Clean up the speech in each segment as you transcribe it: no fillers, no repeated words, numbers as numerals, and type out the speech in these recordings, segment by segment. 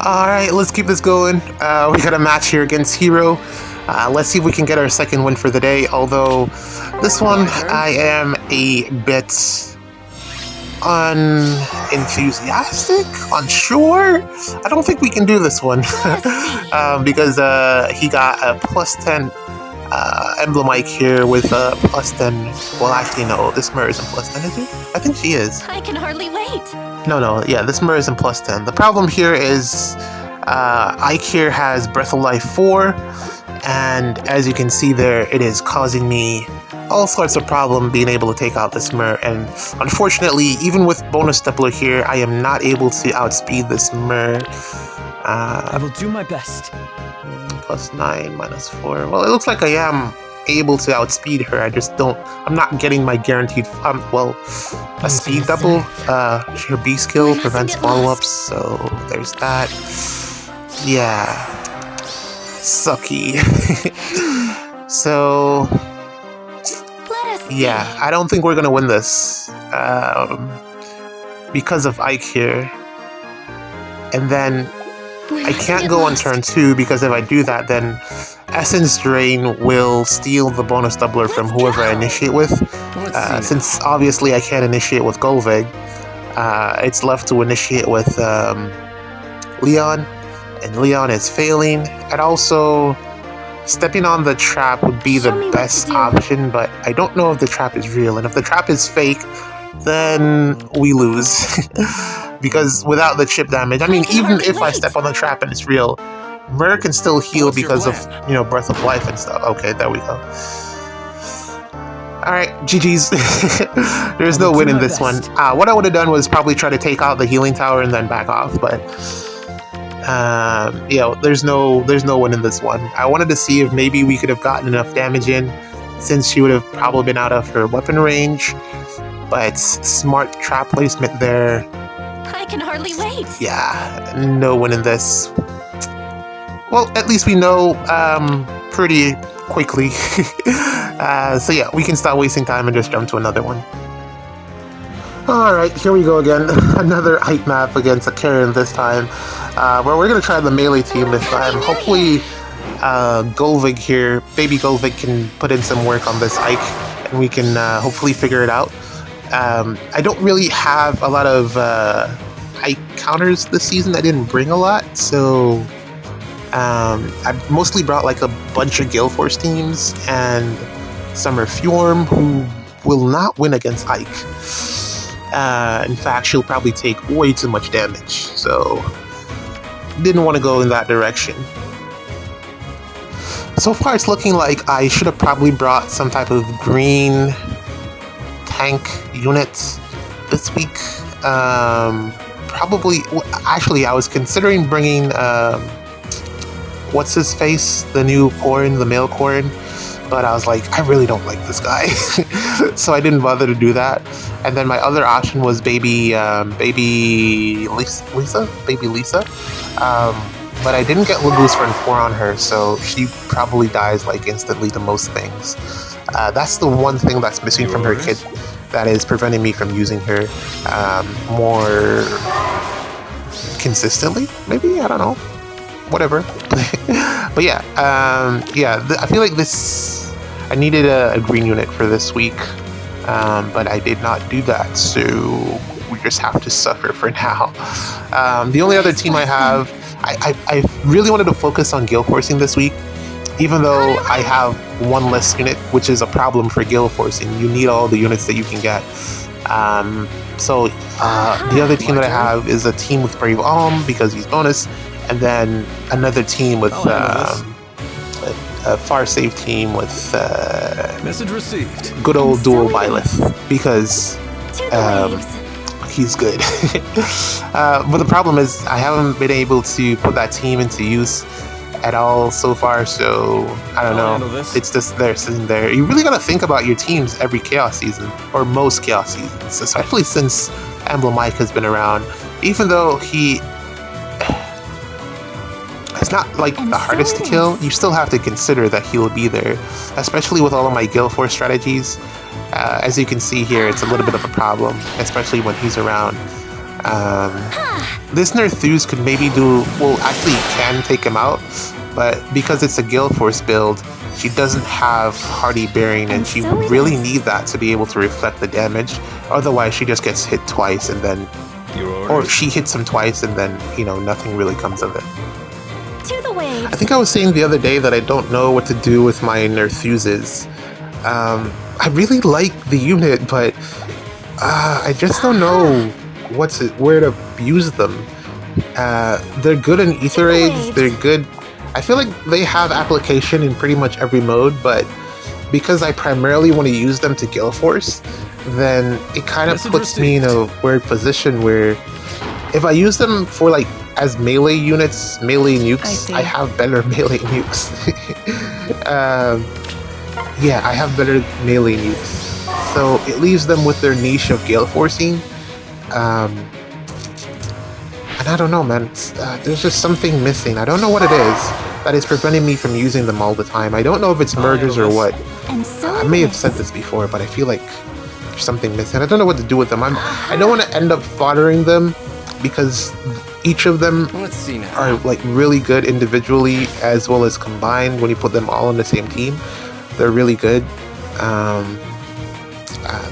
Alright, let's keep this going. We got a match here against Hero. Let's see if we can get our second win for the day, although this one I am a bit unenthusiastic, unsure. I don't think we can do this one because he got a plus 10 emblem Ike here with a plus 10. Well, actually, no, this Mer isn't plus 10, is it? I think she is. I can hardly wait. No, yeah, this Mer isn't plus 10. The problem here is Ike here has Breath of Life 4, and as you can see there, it is causing me all sorts of problem being able to take out this Mer, and unfortunately, even with bonus doubler here, I am not able to outspeed this Mer. I will do my best. Plus 9, minus 4. Well, it looks like I am able to outspeed her. I just don't. I'm not getting my guaranteed. A speed double. Her B skill prevents follow-ups, so there's that. Yeah, sucky. So yeah, I don't think we're gonna win this because of Ike here, and then I can't go on turn 2 because if I do that, then Essence Drain will steal the bonus doubler from whoever I initiate with. Since obviously I can't initiate with Golvig, it's left to initiate with Leon, and Leon is failing. And also, stepping on the trap would be the best option, but I don't know if the trap is real, and if the trap is fake, then we lose. Because without the chip damage, I mean, even if I step on the trap and it's real, Mer can still heal because of, Breath of Life and stuff. Okay, there we go. Alright, GG's. There's no win in this one. What I would have done was probably try to take out the healing tower and then back off, but there's no win in this one. I wanted to see if maybe we could have gotten enough damage in, since she would have probably been out of her weapon range, but smart trap placement there. I can hardly wait. Yeah, no win in this. Well, at least we know pretty quickly. So yeah, we can stop wasting time and just jump to another one. Alright, here we go again. Another Ike map against a Karen this time. Where we're going to try the melee team this time. Hopefully, Golvig here, baby Golvig, can put in some work on this Ike, and we can hopefully figure it out. I don't really have a lot of Ike counters this season. I didn't bring a lot, so I mostly brought like a bunch of Gale Force teams and some are Fjorm, who will not win against Ike. In fact, she'll probably take way too much damage, so didn't want to go in that direction. So far, it's looking like I should have probably brought some type of green tank unit this week. Actually, I was considering bringing what's his face, the new Corrin, the male Corrin, but I was like, I really don't like this guy, so I didn't bother to do that. And then my other option was baby Lisa, but I didn't get Legoose for 4 on her, so she probably dies like instantly to most things. That's the one thing that's missing from her kit that is preventing me from using her more consistently, maybe? I don't know. Whatever. But yeah, I feel like I needed a green unit for this week, but I did not do that, so we just have to suffer for now. The only other team I have, I really wanted to focus on Gale Forcing this week, even though I have one less unit, which is a problem for Gale Forcing. You need all the units that you can get. So the other team that I have is a team with Brave because he's bonus, and then another team with a far save team with message received. Good old dual Byleth, because he's good. But the problem is I haven't been able to put that team into use at all so far, so I don't know. It's just there, sitting there. You really gotta think about your teams every Chaos season, or most Chaos seasons, especially since Emblem Mike has been around. Even though it's not like the hardest to kill, you still have to consider that he will be there, especially with all of my Gale Force strategies. As you can see here, it's a little bit of a problem, especially when he's around. This Nerthuse could maybe actually can take him out, but because it's a Gale Force build, she doesn't have Hardy Bearing, and she would really need that to be able to reflect the damage. Otherwise, she just gets hit twice, and then, or she hits him twice, and then, you know, nothing really comes of it. To the waves. I think I was saying the other day that I don't know what to do with my Nerthuses. I really like the unit, but I just don't know where to use them. They're good in Ether Raids. They're good. I feel like they have application in pretty much every mode, but because I primarily want to use them to Gale Force, then it kind of puts me in a weird position where if I use them for like as melee units, melee nukes, I have better melee nukes. Yeah, I have better melee nukes. So it leaves them with their niche of Gale Forcing. And I don't know, man. There's just something missing. I don't know what it is that is preventing me from using them all the time. I don't know if it's mergers or what. I may have said this before, but I feel like there's something missing. I don't know what to do with them. I don't want to end up foddering them because each of them are like really good individually as well as combined. When you put them all on the same team, they're really good.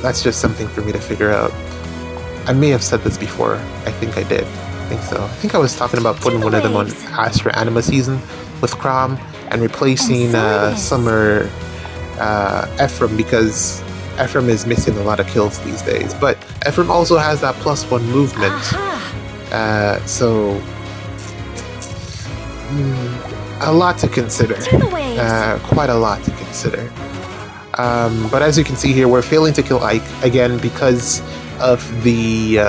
That's just something for me to figure out. I may have said this before. I think I did. I think so. I think I was talking about putting one of them on Astra Anima Season with Crom and replacing Summer Ephraim, because Ephraim is missing a lot of kills these days. But Ephraim also has that +1 movement. So a lot to consider. Quite a lot to consider. But as you can see here, we're failing to kill Ike again because of the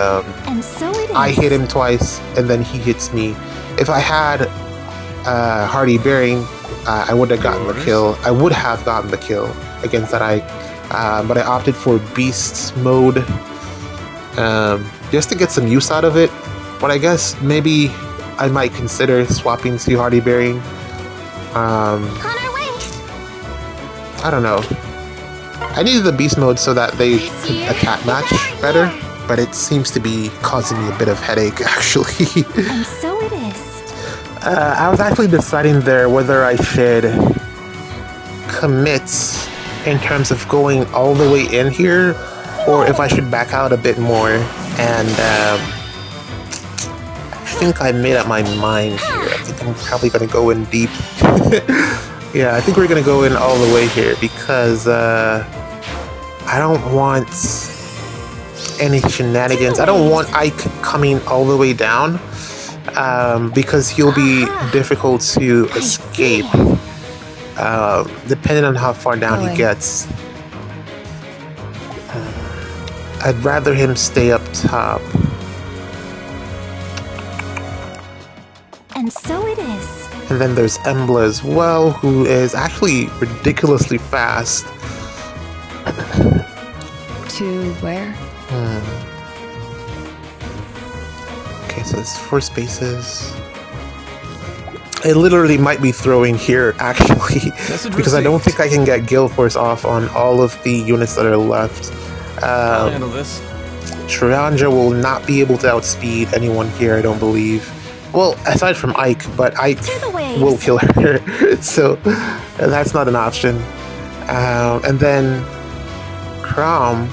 I hit him twice and then he hits me. If I had Hardy Bearing, I would have gotten the kill. I would have gotten the kill against that Ike, but I opted for Beast mode just to get some use out of it. But I guess maybe I might consider swapping to Hardy Bearing. I don't know. I needed the beast mode so that they could attack match better, but it seems to be causing me a bit of headache, actually. And so it is. I was actually deciding there whether I should commit in terms of going all the way in here, or if I should back out a bit more. And I think I made up my mind here. I think I'm probably going to go in deep. Yeah, I think we're going to go in all the way here because I don't want any shenanigans. I don't want Ike coming all the way down because he'll be difficult to escape depending on how far down he gets. I'd rather him stay up top. And so it is. And then there's Embla as well, who is actually ridiculously fast. To where? Okay, so it's 4 spaces. I literally might be throwing here, actually, because I don't think I can get Gale Force off on all of the units that are left. I'll handle this. Shiranja will not be able to outspeed anyone here, I don't believe. Well, aside from Ike, but Ike will kill her, so that's not an option. And then Crom.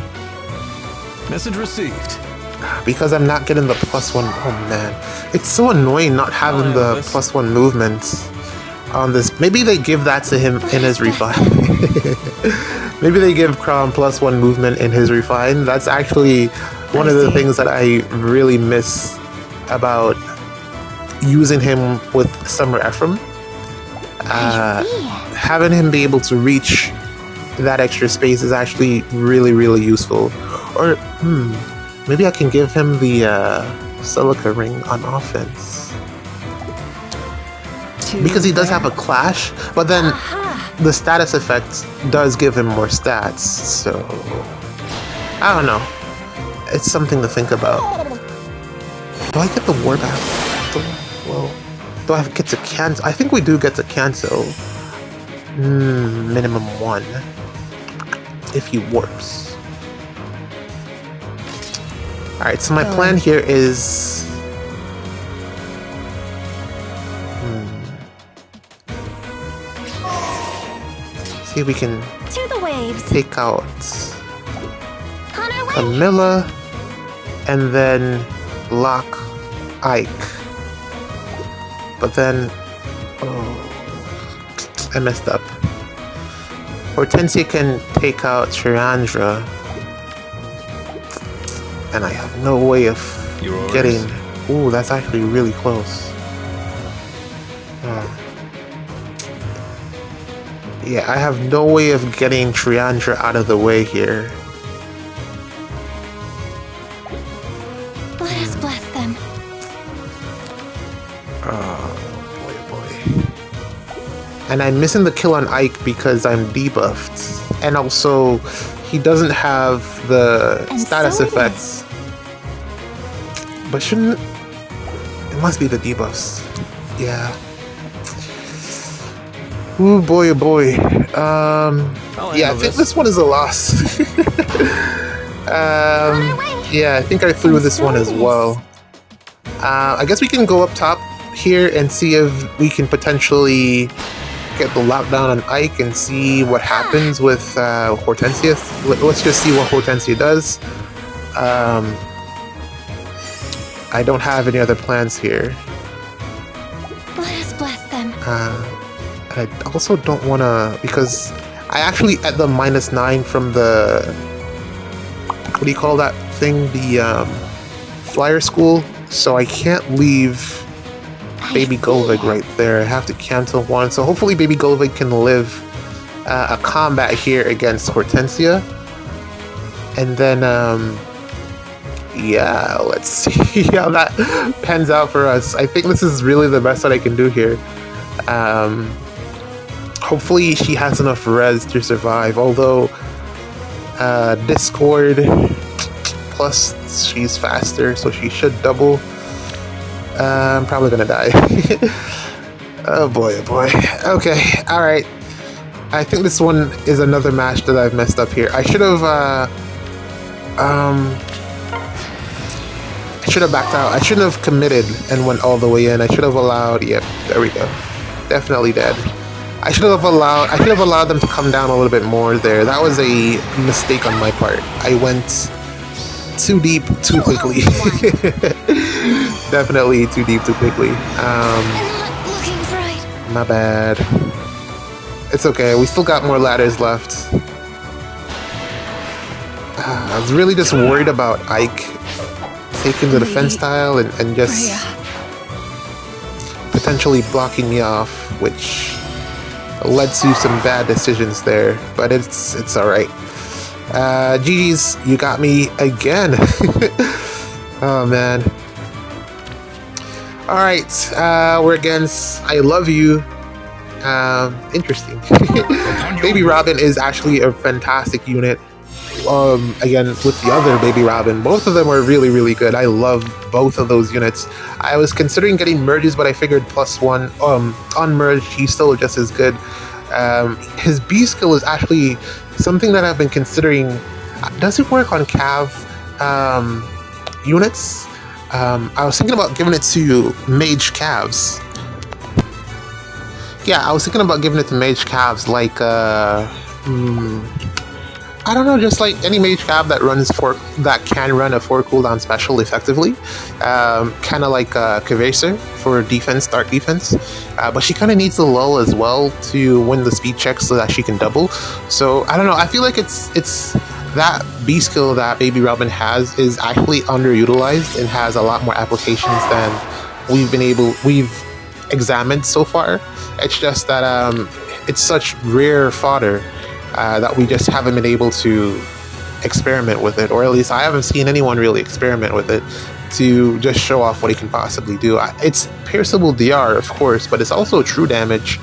Message received. Because I'm not getting the +1. Oh man, it's so annoying not having the +1 movements on this. Maybe they give that to him in his refine. Maybe they give Crom +1 movement in his refine. That's actually one of the things that I really miss about using him with Summer Ephraim. Having him be able to reach that extra space is actually really, really useful. Or, maybe I can give him the Silica Ring on offense. Because he does have a Clash, but then the status effect does give him more stats, so I don't know. It's something to think about. Do I get the War Battle? Well, do I get to cancel? I think we do get to cancel. Minimum 1. If he warps. Alright, so my plan here is... See if we can To the waves. take out On our way. Camilla and then lock Ike. But then... Oh, I messed up. Hortensia can take out Triandra. And I have no way of Your orders. getting... Ooh, that's actually really close. Yeah, I have no way of getting Triandra out of the way here. Let us bless them. Boy, oh boy. And I'm missing the kill on Ike because I'm debuffed. And also, he doesn't have the And status so it effects. But shouldn't... It must be the debuffs. Yeah. Ooh, boy, oh boy. Yeah, I think this one is a loss. Yeah, I think I threw this one as well. I guess we can go up top here and see if we can potentially get the lockdown on Ike and see what happens with Hortensia. Let's just see what Hortensia does. I don't have any other plans here. Let us bless them. I also don't want to, because I actually at the -9 from the, what do you call that thing? The flyer school. So I can't leave Baby Golvig right there. I have to cancel one. So hopefully Baby Golvig can live a combat here against Hortensia. And then, yeah, let's see how that pans out for us. I think this is really the best that I can do here. Hopefully she has enough res to survive, although Discord plus she's faster, so she should double. I'm probably gonna die. Oh boy, oh boy. Okay, alright. I think this one is another match that I've messed up here. I should have backed out. I shouldn't have committed and went all the way in. I should have allowed, yep, there we go. Definitely dead. I should have allowed them to come down a little bit more there. That was a mistake on my part. I went too deep too quickly. Definitely too deep too quickly. Looking bright. My bad. It's okay, we still got more ladders left. I was really just worried about Ike taking the defense tile and just potentially blocking me off, which led to some bad decisions there, but it's alright. GG's, you got me again. Oh man. Alright, we're against I Love You. Interesting. Baby Robin is actually a fantastic unit. Again, with the other Baby Robin, both of them are really, really good. I love both of those units. I was considering getting merges, but I figured +1 unmerged, he's still just as good. His B skill is actually something that I've been considering. Does it work on Cav units? I was thinking about giving it to Mage Cavs. Yeah, I was thinking about giving it to Mage Cavs, like I don't know, just like any Mage Cav that can run a 4 cooldown special effectively. Kind of like Kvaser for defense, dark defense. But she kind of needs the lull as well to win the speed check so that she can double. So I don't know, I feel like it's that B skill that Baby Robin has is actually underutilized and has a lot more applications than we've examined so far. It's just that it's such rare fodder that we just haven't been able to experiment with it, or at least I haven't seen anyone really experiment with it to just show off what he can possibly do. It's pierceable DR, of course, but it's also true damage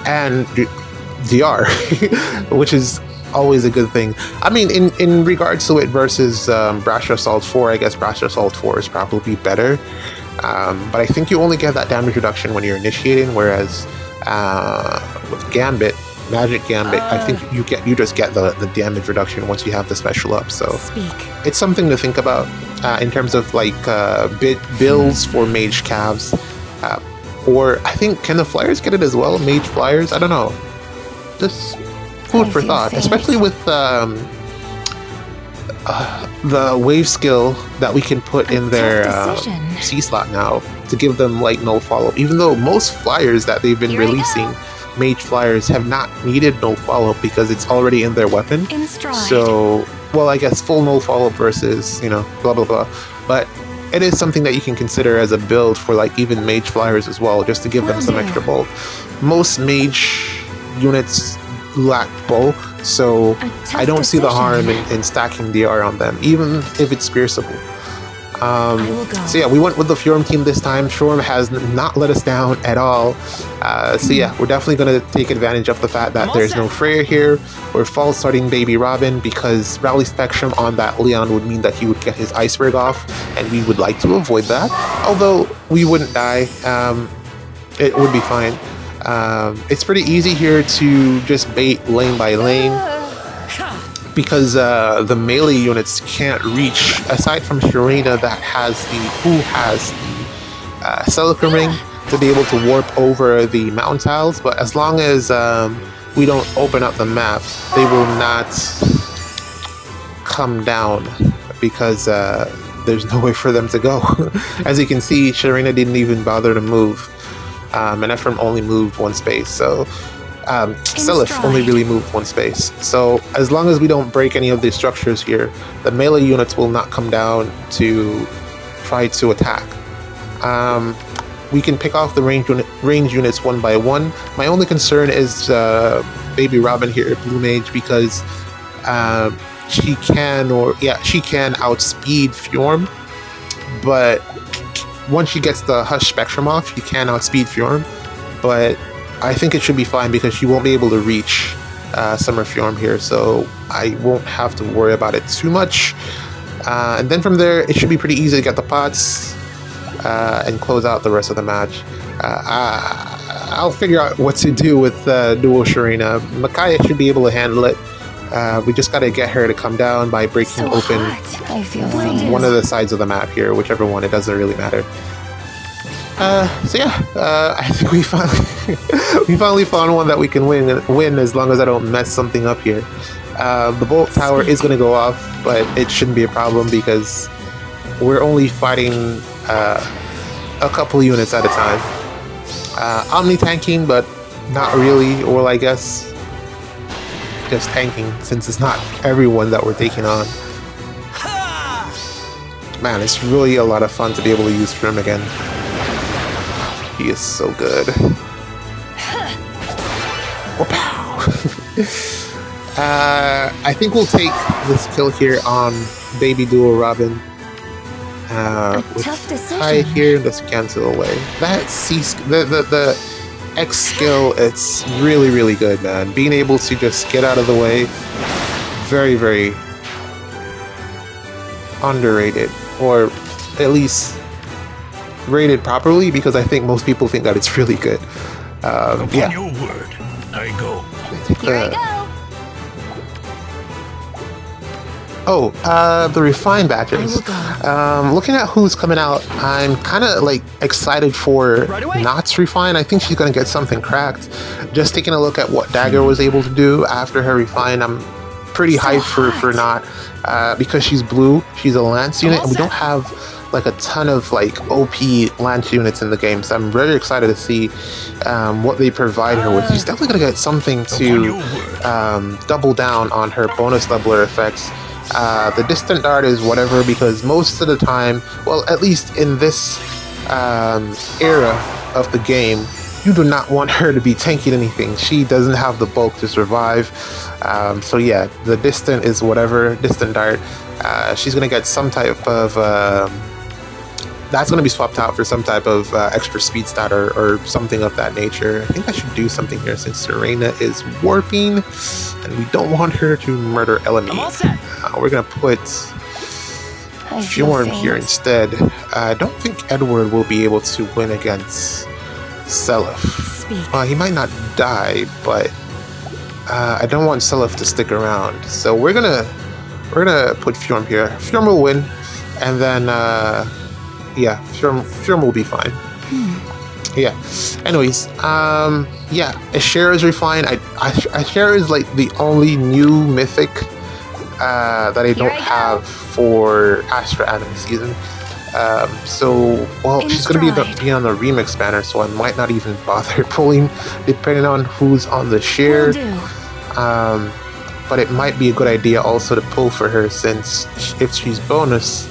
and DR, which is always a good thing. I mean, in regards to it versus Brash Assault 4, I guess Brash Assault 4 is probably better, but I think you only get that damage reduction when you're initiating, whereas with Gambit, Magic Gambit, I think you just get the damage reduction once you have the special up. So Speak. it's something to think about in terms of like builds for mage calves. Or I think, can the flyers get it as well? Mage flyers? I don't know. Just food for thought, especially with the wave skill that we can put in their C slot now to give them like no follow. Even though most flyers that they've been releasing, mage flyers, have not needed no follow because it's already in their weapon. In stride. So, well, I guess full no follow versus, you know, blah blah blah. But it is something that you can consider as a build for like even mage flyers as well, just to give them some extra bulk. Most mage units lack bulk, so I don't see the harm in stacking DR on them, even if it's pierceable. So yeah, we went with the Fjorm team this time. Fjorm has not let us down at all. So yeah, we're definitely going to take advantage of the fact that there's no Freya here. We're false starting Baby Robin because Rally Spectrum on that Leon would mean that he would get his iceberg off, and we would like to avoid that. Although we wouldn't die, it would be fine. It's pretty easy here to just bait lane by lane, because the melee units can't reach, aside from Sharena that has the Celica Ring to be able to warp over the mountain tiles, but as long as we don't open up the map, they will not come down because there's no way for them to go. As you can see, Sharena didn't even bother to move, and Ephraim only moved one space, so Seliph only really moved one space. So as long as we don't break any of these structures here, the melee units will not come down to try to attack. We can pick off the range units one by one. My only concern is Baby Robin here, Blue Mage, because she can outspeed Fjorm, but once she gets the Hush Spectrum off, she can outspeed Fjorm, but I think it should be fine because she won't be able to reach Summer Fjorm here, so I won't have to worry about it too much. And then from there, it should be pretty easy to get the pots and close out the rest of the match. I'll figure out what to do with Duo Sharena. Micaiah should be able to handle it. We just gotta get her to come down by breaking open one of the sides of the map here, whichever one, it doesn't really matter. So yeah, I think we finally found one that we can win as long as I don't mess something up here. The bolt tower is going to go off, but it shouldn't be a problem because we're only fighting a couple units at a time. Omni tanking, but not really, or I guess just tanking, since it's not everyone that we're taking on. Man, it's really a lot of fun to be able to use Fjorm again. He is so good. I think we'll take this kill here on Baby Duo Robin. With Kai here, let's cancel away. That the X skill, it's really, really good, man. Being able to just get out of the way, very, very underrated, or at least rated properly, because I think most people think that it's really good. Yeah. Your word, I go. Here I go. The refined batches. Looking at who's coming out, I'm kind of like excited for Not's refine. I think she's gonna get something cracked. Just taking a look at what Dagger was able to do after her refine, I'm pretty hyped for Not because she's blue. She's a lance unit, and we don't have like a ton of like OP lance units in the game, so I'm very excited to see what they provide her with. She's definitely gonna get something to double down on her bonus doubler effects. The distant dart is whatever, because most of the time, well, at least in this era of the game, you do not want her to be tanking anything. She doesn't have the bulk to survive. So yeah, the distant is whatever, distant dart. She's gonna get some type of that's going to be swapped out for some type of extra speed stat or something of that nature. I think I should do something here since Serena is warping and we don't want her to murder Elemi. We're going to put Fjorm here instead. I don't think Edward will be able to win against Seliph. He might not die, but I don't want Seliph to stick around, so we're gonna put Fjorm here. Fjorm will win, and then yeah, Fjorm will be fine. Yeah. Anyways, yeah, Ashera is refined. Ashera is like the only new mythic that I don't have for Astra Anime season. So, well, she's going to be on the remix banner, so I might not even bother pulling, depending on who's on the share. But it might be a good idea also to pull for her, since if she's bonus,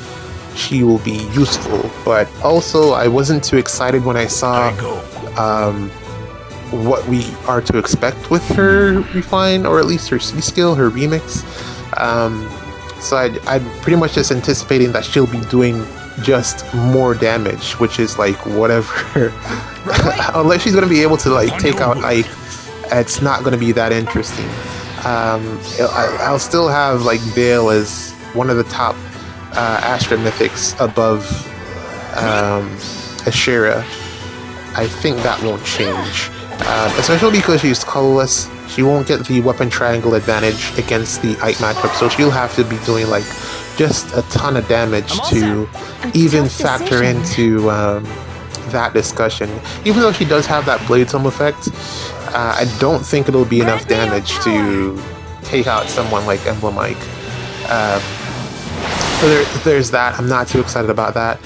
she will be useful. But also, I wasn't too excited when I saw what we are to expect with her refine, or at least her C skill, her remix. So I'm pretty much just anticipating that she'll be doing just more damage, which is like whatever. Unless she's gonna be able to like take out Ike, it's not gonna be that interesting. I'll still have like Vale as one of the top Astra mythics above Ashera. I think that won't change, especially because she's colorless. She won't get the weapon triangle advantage against the Ike matchup, so she'll have to be doing like just a ton of damage to even factor into that discussion. Even though she does have that Blade Tome effect, I don't think it'll be enough damage to take out someone like Emblem Ike. So there's that. I'm not too excited about that.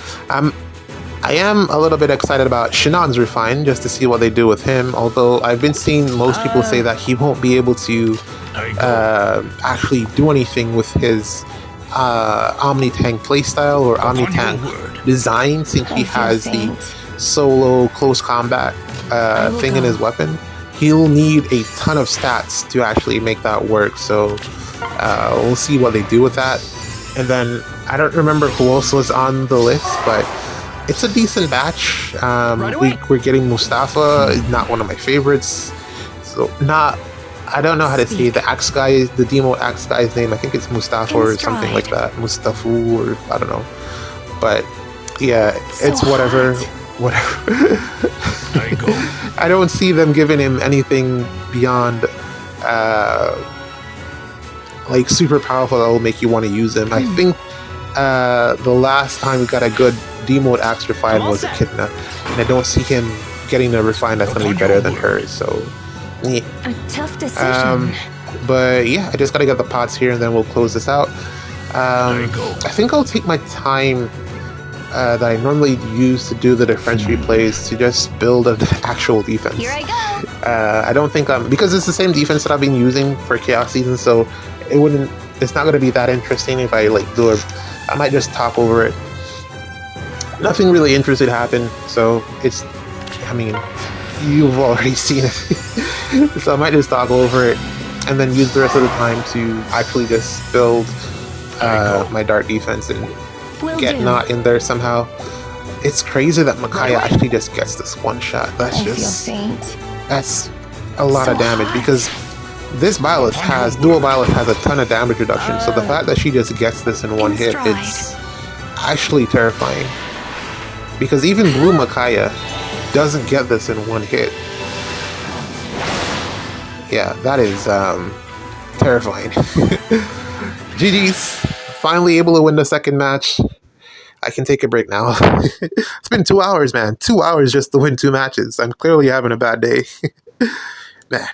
I am a little bit excited about Shinon's Refine, just to see what they do with him, although I've been seeing most people say that he won't be able to actually do anything with his Omni-Tank playstyle or Omni-Tank design, since he has the solo close combat thing in his weapon. He'll need a ton of stats to actually make that work, so we'll see what they do with that. And then, I don't remember who else was on the list, but it's a decent batch. We're getting Mustafa, not one of my favorites. So, I don't know how to say the axe guy, the demo axe guy's name. I think it's Mustafa or something like that. Mustafu, or I don't know. But yeah, it's whatever. I don't see them giving him anything beyond like super powerful that will make you want to use him. I think the last time we got a good D-mode axe refine was Echidna, and I don't see him getting a refine that's going to be better than hers. So yeah. A tough decision. But yeah, I just gotta get the pots here and then we'll close this out. I think I'll take my time that I normally use to do the defense replays to just build an actual defense. Here I go. I don't think because it's the same defense that I've been using for Chaos Season, so it's not gonna be that interesting if I like I might just top over it. Nothing really interesting happened, so I mean, you've already seen it. So I might just toggle over it and then use the rest of the time to actually just build my dark defense and get Not in there somehow. It's crazy that Micaiah actually just gets this one shot. That's a lot of damage, because this dual Byleth has a ton of damage reduction, so the fact that she just gets this in one hit, it's actually terrifying. Because even Blue Micaiah doesn't get this in one hit. Yeah, that is terrifying. GG's. Finally able to win the second match. I can take a break now. It's been 2 hours, man. 2 hours just to win 2 matches. I'm clearly having a bad day. Man.